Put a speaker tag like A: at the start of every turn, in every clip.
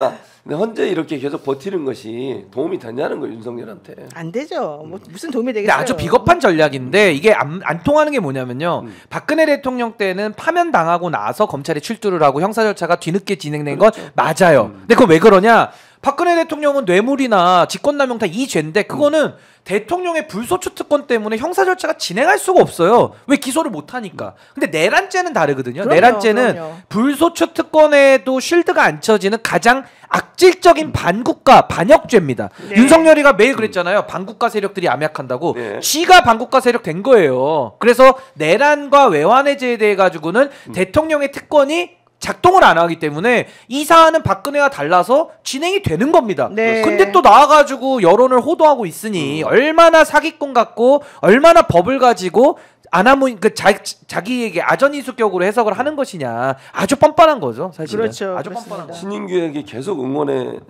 A: 근데 현재 이렇게 계속 버티는 것이 도움이 되냐는 거예요, 윤석열한테.
B: 안 되죠. 뭐 무슨 도움이 되겠어요.
C: 아주 비겁한 전략인데 이게 안 통하는 게 뭐냐면요. 박근혜 대통령 때는 파면 당하고 나서 검찰이 출두를 하고 형사 절차가 뒤늦게 진행된 건 맞아요. 근데 그거 왜 그러냐? 박근혜 대통령은 뇌물이나 직권남용 다 이 죄인데 그거는 대통령의 불소추 특권 때문에 형사 절차가 진행할 수가 없어요. 왜 기소를 못 하니까. 근데 내란죄는 다르거든요.
B: 그럼요,
C: 내란죄는
B: 그럼요.
C: 불소추 특권에도 쉴드가 안 쳐지는 가장 악질적인 반국가 반역죄입니다.
B: 네.
C: 윤석열이가 매일 그랬잖아요. 반국가 세력들이 암약한다고.
A: 네.
C: 쥐가 반국가 세력 된 거예요. 그래서 내란과 외환해제에 대해 가지고는 대통령의 특권이 작동을 안 하기 때문에 이 사안은 박근혜와 달라서 진행이 되는 겁니다.
B: 네.
C: 근데 또 나와가지고 여론을 호도하고 있으니 얼마나 사기꾼 같고 얼마나 법을 가지고 아나무 그 자기에게 아전인수격으로 해석을 하는 것이냐 아주 뻔뻔한 거죠 사실은.
B: 그렇죠.
C: 아주
B: 그렇습니다.
C: 뻔뻔한 거.
A: 신인규에게 계속 응원의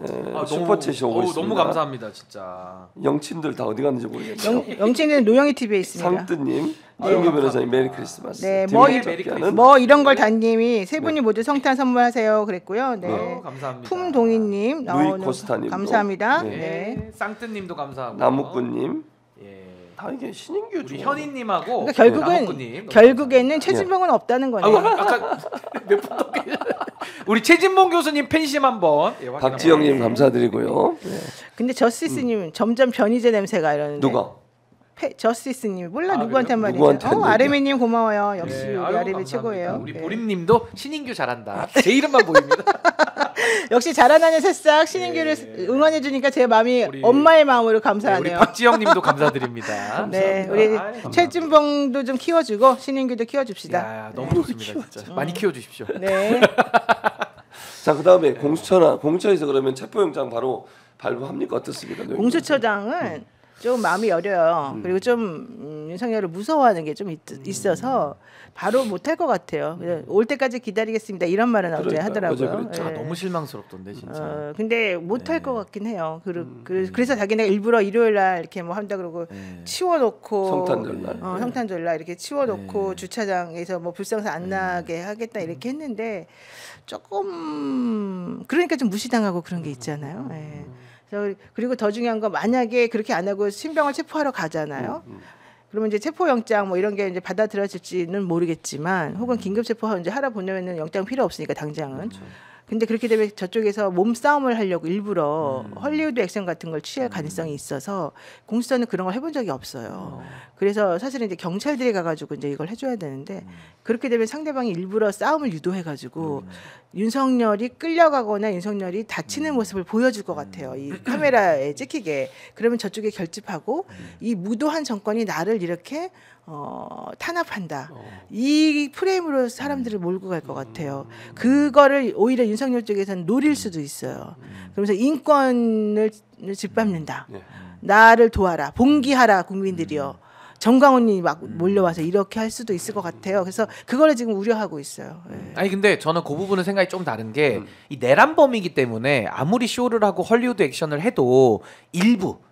A: 슈퍼챗이 오고 있습니다.
C: 너무 감사합니다 진짜.
A: 영친들 다 어디 갔는지 모르겠네요.
B: 영진은 노영희 TV에 있습니다.
A: 상뜨님, 김은규 변호사님 메리 크리스마스.
B: 네,
C: 메리
B: 뭐 이런 걸 단님이 세 분이 모두 성탄 선물하세요 그랬고요. 네.
C: 감사합니다.
B: 품동희님,
A: 루이 코스타님도.
B: 감사합니다.
A: 네.
B: 네.
C: 쌍뜨님도 감사하고.
A: 나무꾼님.
C: 예.
A: 다 이게 신인규
C: 우리
A: 중.
C: 현희님하고
B: 그러니까
C: 나무꾼님.
B: 결국에는 최진봉은 없다는 거네요.
C: 아까 몇분 우리 최진봉 교수님 팬심 한번. 예,
A: 박지영님 감사드리고요. 네.
B: 근데 저스티스님 점점 변이제 냄새가 이러는데.
A: 누가?
B: 저스티스님 몰라
C: 아,
B: 누구한테 한 말이죠.
A: 누구한테 한
B: 아레미님 고마워요. 역시
C: 네,
B: 우리
C: 아유,
B: 아레미
C: 감사합니다.
B: 최고예요.
C: 우리
B: 네.
C: 보림님도 신인규 잘한다. 제 이름만 보입니다.
B: 역시 자라나는 새싹 신인규를 응원해 주니까 제 마음이
C: 우리-
B: 엄마의 마음으로
C: 우리
B: 감사하네요.
C: 박지영님도 감사드립니다.
B: 네, 우리 최진봉도 좀 키워주고 신인규도 키워줍시다.
C: 야, 너무 좋습니다 진짜. 많이 키워주십시오.
B: 네.
A: 자, 그다음에 공수처에서 그러면 체포영장 바로 발부합니까? 어떻습니까?
B: 공수처장은 좀 마음이 여려요. 그리고 좀 윤석열을 무서워하는 게 좀 있어서 바로 못할 것 같아요. 올 때까지 기다리겠습니다. 이런 말은 어제
A: 그러니까요.
B: 하더라고요.
A: 어제 그랬죠.
C: 아, 너무 실망스럽던데 진짜.
B: 근데 못할 것 같긴 해요. 그래서 자기네가 일부러 일요일 날 이렇게 뭐 한다 그러고 치워놓고
A: 성탄절날.
B: 성탄절날 이렇게 치워놓고 주차장에서 뭐 불상사 안 나게 하겠다 이렇게 했는데 조금 그러니까 좀 무시당하고 그런 게 있잖아요. 예. 그리고 더 중요한 건 만약에 그렇게 안 하고 신병을 체포하러 가잖아요. 그러면 이제 체포영장 뭐 이런 게 이제 받아들여질지는 모르겠지만 혹은 긴급 체포 이제 하러 보내면은 영장 필요 없으니까 당장은. 근데 그렇게 되면 저쪽에서 몸싸움을 하려고 일부러 헐리우드 액션 같은 걸 취할 가능성이 있어서 공수처는 그런 걸 해본 적이 없어요. 그래서 사실은 이제 경찰들이 가가지고 이제 이걸 해줘야 되는데 그렇게 되면 상대방이 일부러 싸움을 유도해가지고 윤석열이 끌려가거나 윤석열이 다치는 모습을 보여줄 것 같아요. 이 카메라에 찍히게. 그러면 저쪽에 결집하고 이 무도한 정권이 나를 이렇게 탄압한다. 이 프레임으로 사람들을 몰고 갈 것 같아요. 그거를 오히려 윤석열 쪽에서는 노릴 수도 있어요. 그러면서 인권을 짓밟는다. 나를 도와라. 봉기하라 국민들이요. 정광훈이 막 몰려와서 이렇게 할 수도 있을 것 같아요. 그래서 그거를 지금 우려하고 있어요. 네.
C: 아니 근데 저는 그 부분은 생각이 좀 다른 게 이 내란범이기 때문에 아무리 쇼를 하고 헐리우드 액션을 해도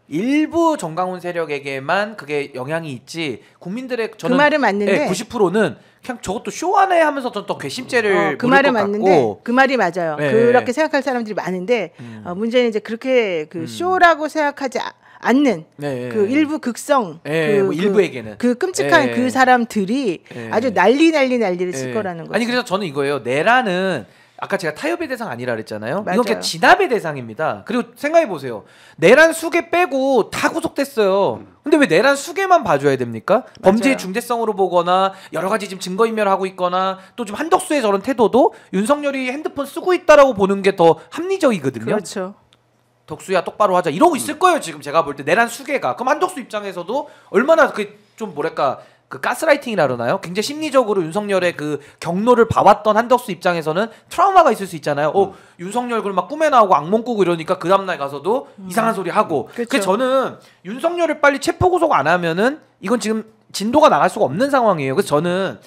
C: 일부 정강훈 세력에게만 그게 영향이 있지 국민들의 저는
B: 그 말은 맞는데
C: 90%는 그냥 저것도 쇼 안에 하면서 또 괘씸죄를
B: 그
C: 물을
B: 말은
C: 것
B: 맞는데
C: 같고.
B: 그 말이 맞아요.
C: 네.
B: 그렇게 생각할 사람들이 많은데 문제는 이제 그렇게 그 쇼라고 생각하지 않는
C: 네.
B: 그 일부 극성
C: 네, 뭐 일부에게는
B: 그 끔찍한
C: 네.
B: 그 사람들이
C: 네.
B: 아주 난리를 칠 거라는 거죠.
C: 아니 그래서 저는 이거예요. 내란은 아까 제가 타협의 대상 아니라 그랬잖아요.
B: 맞아요.
C: 이건 그냥 진압의 대상입니다. 그리고 생각해 보세요. 내란 수괴 빼고 다 구속됐어요. 근데 왜 내란 수괴만 봐줘야 됩니까? 범죄의 중대성으로 보거나 여러 가지 지금 증거인멸하고 있거나 또 좀 한덕수의 저런 태도도 윤석열이 핸드폰 쓰고 있다라고 보는 게 더 합리적이거든요.
B: 그렇죠.
C: 덕수야 똑바로 하자 이러고 있을 거예요. 지금 제가 볼 때 내란 수괴가. 그럼 한덕수 입장에서도 얼마나 그 좀 뭐랄까 그 가스라이팅이라 그러나요? 굉장히 심리적으로 윤석열의 그 경로를 봐왔던 한덕수 입장에서는 트라우마가 있을 수 있잖아요. 윤석열 그걸 막 꿈에 나오고 악몽 꾸고 이러니까 그 다음날 가서도 이상한 소리 하고. 그래서 저는 윤석열을 빨리 체포 구속 안 하면은 이건 지금 진도가 나갈 수가 없는 상황이에요. 그래서 저는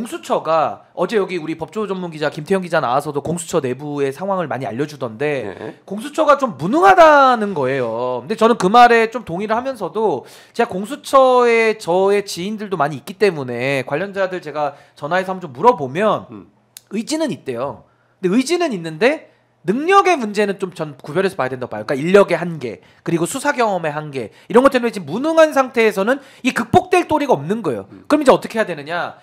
C: 공수처가 어제 여기 우리 법조 전문 기자 김태형 기자 나와서도 공수처 내부의 상황을 많이 알려주던데
A: 네.
C: 공수처가 좀 무능하다는 거예요. 근데 저는 그 말에 좀 동의를 하면서도 제가 공수처에 저의 지인들도 많이 있기 때문에 관련자들 제가 전화해서 한번 좀 물어보면 의지는 있대요. 근데 의지는 있는데 능력의 문제는 좀 전 구별해서 봐야 된다고 봐요. 그러니까 인력의 한계, 그리고 수사 경험의 한계 이런 것 때문에 지금 무능한 상태에서는 이 극복될 도리가 없는 거예요. 그럼 이제 어떻게 해야 되느냐?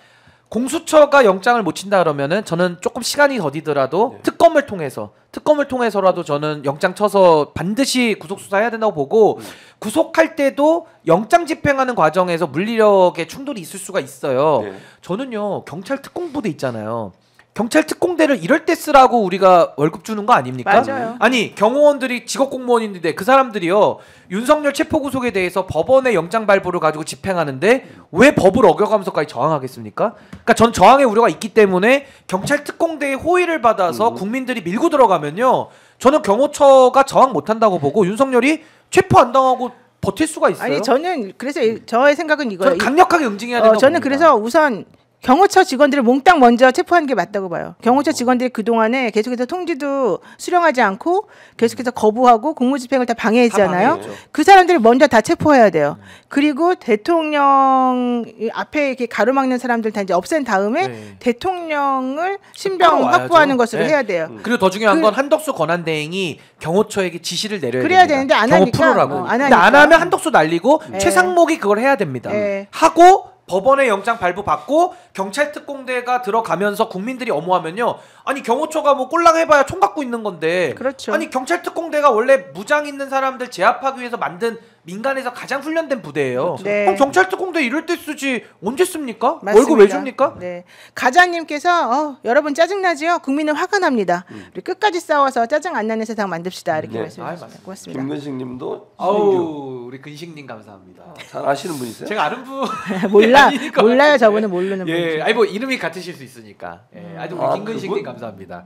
C: 공수처가 영장을 못 친다 그러면은 저는 조금 시간이 더디더라도 특검을 통해서라도 저는 영장 쳐서 반드시 구속 수사해야 된다고 보고 구속할 때도 영장 집행하는 과정에서 물리력의 충돌이 있을 수가 있어요. 저는요 경찰 특공부대 있잖아요. 경찰 특공대를 이럴 때 쓰라고 우리가 월급 주는 거 아닙니까?
B: 맞아요.
C: 아니 경호원들이 직업 공무원인데 그 사람들이요 윤석열 체포 구속에 대해서 법원의 영장 발부를 가지고 집행하는데 왜 법을 어겨가면서까지 저항하겠습니까? 그러니까 전 저항의 우려가 있기 때문에 경찰 특공대의 호의를 받아서 국민들이 밀고 들어가면요 저는 경호처가 저항 못한다고 보고 윤석열이 체포 안 당하고 버틸 수가 있어요.
B: 아니 저는 그래서 저의 생각은 이거예요.
C: 저는 강력하게 응징해야 된다고
B: 저는
C: 봅니다.
B: 그래서 우선 경호처 직원들을 몽땅 먼저 체포하는 게 맞다고 봐요. 경호처 직원들이 그동안에 계속해서 통지도 수령하지 않고 계속해서 거부하고 공무집행을 다 방해했잖아요.
C: 방해했죠.
B: 그 사람들을 먼저 다 체포해야 돼요. 그리고 대통령 앞에 이렇게 가로막는 사람들 다 이제 없앤 다음에 대통령을 신병
C: 끌어와야죠.
B: 확보하는 것으로
C: 네.
B: 해야 돼요.
C: 그리고 더 중요한 건 한덕수 권한대행이 경호처에게 지시를 내려야
B: 그래야
C: 됩니다.
B: 되는데 안
C: 경호
B: 하니까,
C: 프로라고.
B: 안
C: 근데 안
B: 하니까.
C: 하면 한덕수 날리고
B: 네.
C: 최상목이 그걸 해야 됩니다.
B: 네.
C: 하고 법원의 영장 발부 받고 경찰 특공대가 들어가면서 국민들이 엄호하면요. 아니 경호처가 뭐 꼴랑 해봐야 총 갖고 있는 건데.
B: 그렇죠.
C: 아니 경찰 특공대가 원래 무장 있는 사람들 제압하기 위해서 만든 민간에서 가장 훈련된 부대예요.
B: 네.
C: 그럼 경찰 특공대 이럴 때 쓰지 언제 씁니까?
B: 맞습니다.
C: 월급 왜 줍니까?
B: 네. 가자님께서 여러분 짜증나지요? 국민은 화가 납니다. 우리 끝까지 싸워서 짜증 안 나는 세상 만듭시다. 이렇게
A: 네.
B: 말씀해주셨습니다. 고맙습니다.
A: 김근식님도
C: 아우 우리 근식님 감사합니다.
A: 잘 아시는 분이세요?
C: 제가 아는 분
B: 몰라요.
C: 아닐 것
B: 몰라요.
C: 같은데.
B: 저분은 모르는
C: 예,
B: 분이죠.
C: 아니 뭐 이름이 같으실 수 있으니까. 예, 아주 우리
A: 아,
C: 김근식님
A: 그분?
C: 감사합니다.